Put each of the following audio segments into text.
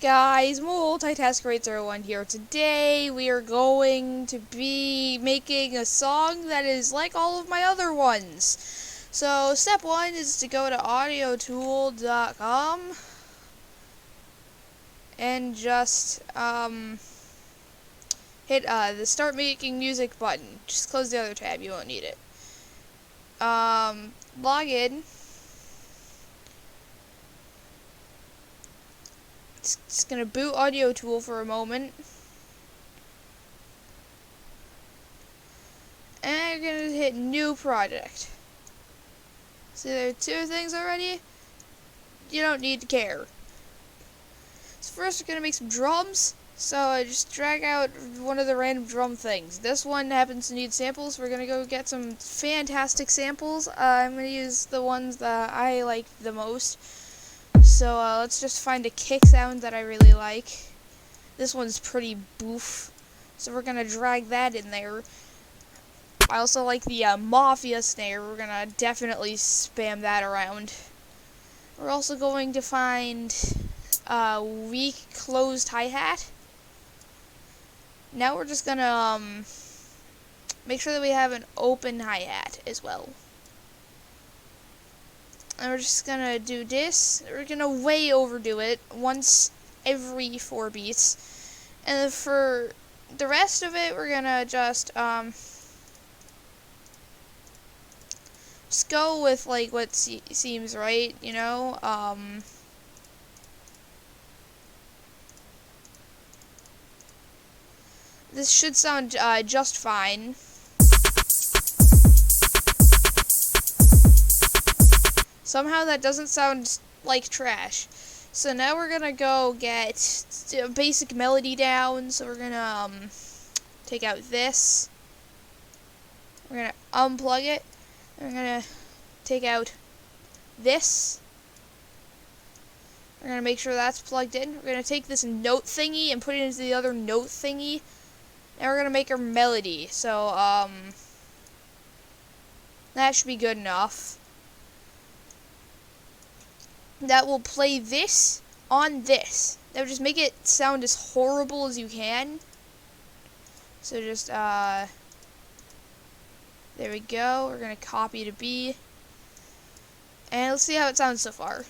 guys, Multitasker801 here. Today we are going to be making a song that is like all of my other ones. So step one is to go to audiotool.com and just hit the start making music button. Just close the other tab, you won't need it. Log in. It's gonna boot Audio Tool for a moment. And you're gonna hit new project. See, there are two things already. You don't need to care. So first we're gonna make some drums. So I just drag out one of the random drum things. This one happens to need samples. We're gonna go get some fantastic samples. I'm gonna use the ones that I like the most. So let's just find a kick sound that I really like. This one's pretty boof, so we're gonna drag that in there. I also like the Mafia snare. We're gonna definitely spam that around. We're also going to find a weak closed hi-hat. Now we're just gonna make sure that we have an open hi-hat as well. And we're just gonna do this. We're gonna way overdo it once every 4 beats. And for the rest of it, we're gonna just go with like what seems right, you know. This should sound just fine. Somehow that doesn't sound like trash. So now we're gonna go get a basic melody down. So we're gonna take out this. We're gonna unplug it. We're gonna take out this. We're gonna make sure that's plugged in. We're gonna take this note thingy and put it into the other note thingy. And we're gonna make our melody. So that should be good enough. That will play this on this. That would just make it sound as horrible as you can. So just, there we go. We're going to copy to B. And let's see how it sounds so far.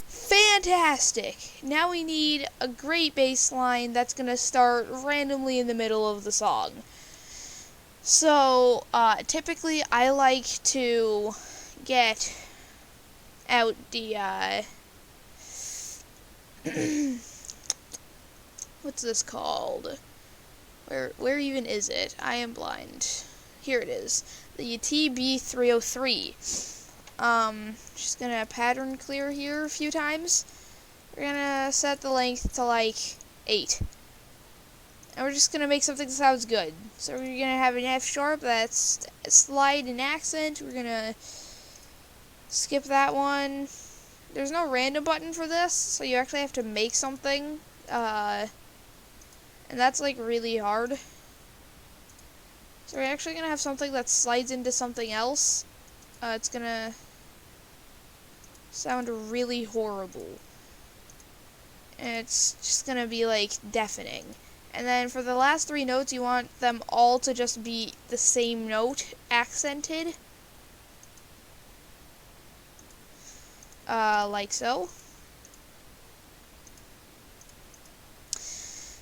Fantastic! Now we need a great bass line that's going to start randomly in the middle of the song. So, typically I like to get out the, what's this called? Where even is it? I am blind. Here it is. The TB303. Just gonna pattern clear here a few times. We're gonna set the length to like 8. And we're just going to make something that sounds good. So we're going to have an F sharp that's slide and accent. We're going to skip that one. There's no random button for this, so you actually have to make something. And that's like really hard. So we're actually going to have something that slides into something else. It's going to sound really horrible. And it's just going to be like deafening. And then for the last 3 notes, you want them all to just be the same note, accented. Like so.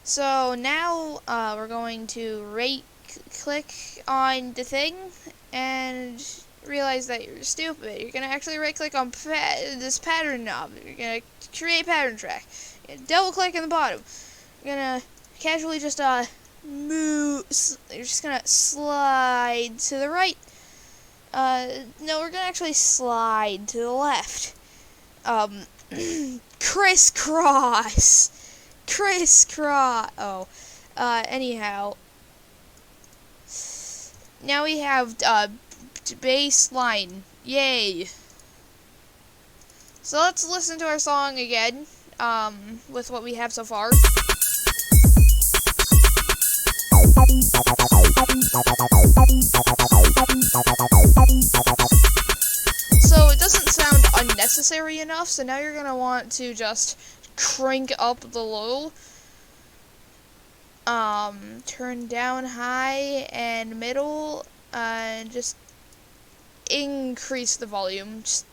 So now, we're going to right-click on the thing and realize that you're stupid. You're going to actually right-click on this pattern knob. You're going to create pattern track. Double-click in the bottom. You're going to casually just move. You're just gonna slide to the right. No, we're gonna actually slide to the left. Crisscross. Oh. Anyhow. Now we have bass line. Yay. So let's listen to our song again. With what we have so far. necessary enough, so now you're going to want to just crank up the low. Turn down high and middle, and just increase the volume. Just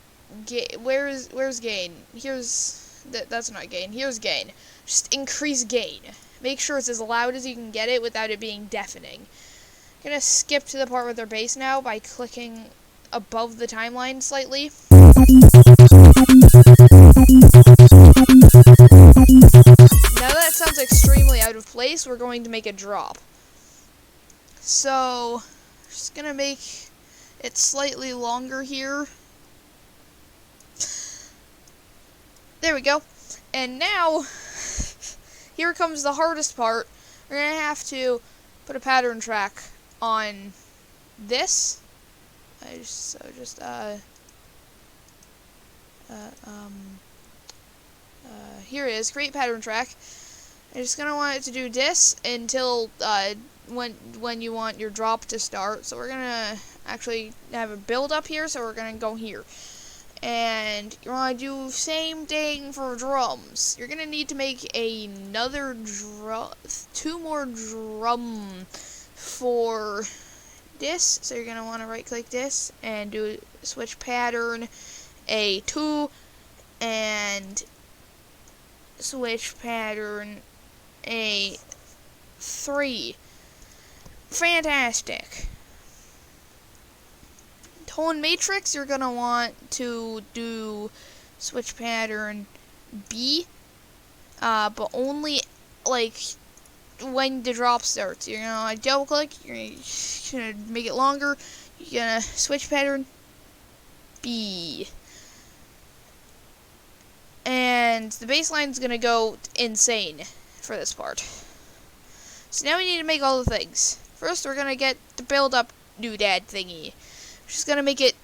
where's gain? That's not gain. Here's gain. Just increase gain. Make sure it's as loud as you can get it without it being deafening. I'm gonna skip to the part with their bass now by clicking above the timeline slightly. Now that sounds extremely out of place, we're going to make a drop. So, just gonna make it slightly longer here. There we go. And now, here comes the hardest part. We're gonna have to put a pattern track on this. Here it is, create pattern track. I'm just gonna want it to do this until when you want your drop to start. So we're gonna actually have a build up here, so we're gonna go here. And you want to do same thing for drums. You're gonna need to make another two more drum for this. So you're gonna want to right click this and do switch pattern A2 and switch pattern A3. Fantastic. Tone matrix, you're gonna want to do switch pattern B, but only like when the drop starts. You're gonna double click, you're gonna make it longer, you're gonna switch pattern B. And the bass line's gonna go insane for this part. So now we need to make all the things. First, we're gonna get the build up doodad thingy. Just gonna make it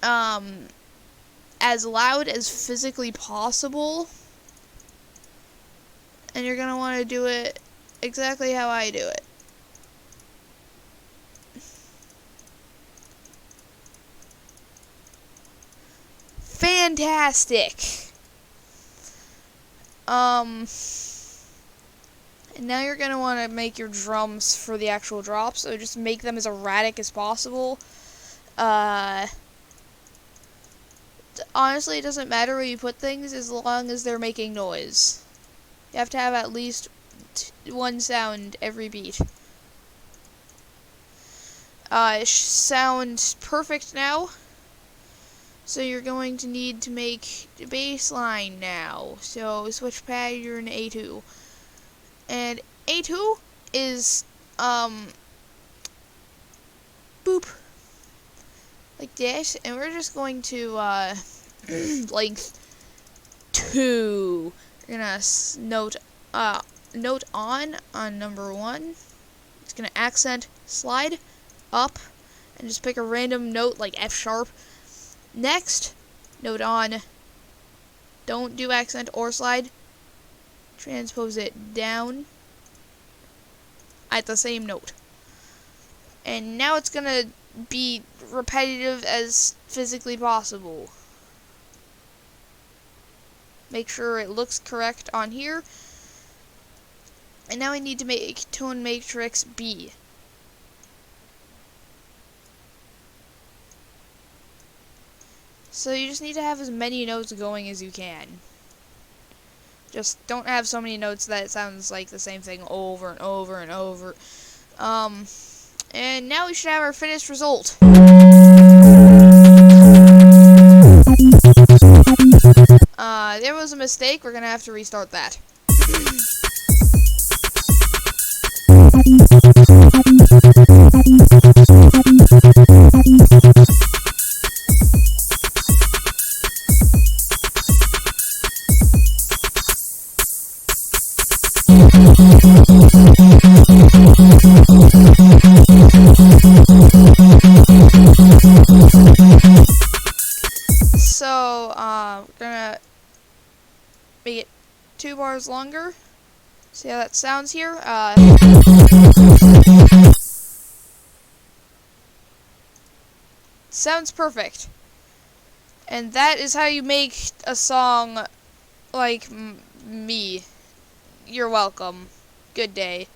as loud as physically possible, and you're gonna want to do it exactly how I do it. Fantastic. And now you're gonna want to make your drums for the actual drop, so just make them as erratic as possible. Honestly, it doesn't matter where you put things as long as they're making noise. You have to have at least one sound every beat. Sounds perfect now. So you're going to need to make the bass line now. So switch pattern A2. And A2 is, boop. Like this, and we're just going to length 2. We're gonna note on number 1. It's gonna accent slide up, and just pick a random note like F sharp. Next, note on. Don't do accent or slide. Transpose it down at the same note, and now it's gonna be repetitive as physically possible. Make sure it looks correct on here. And now we need to make tone matrix B. So you just need to have as many notes going as you can. Just don't have so many notes that it sounds like the same thing over and over and over. And now we should have our finished result. There was a mistake. We're gonna have to restart that. So, we're gonna make it 2 bars longer. See how that sounds here? Sounds perfect. And that is how you make a song like me. You're welcome. Good day.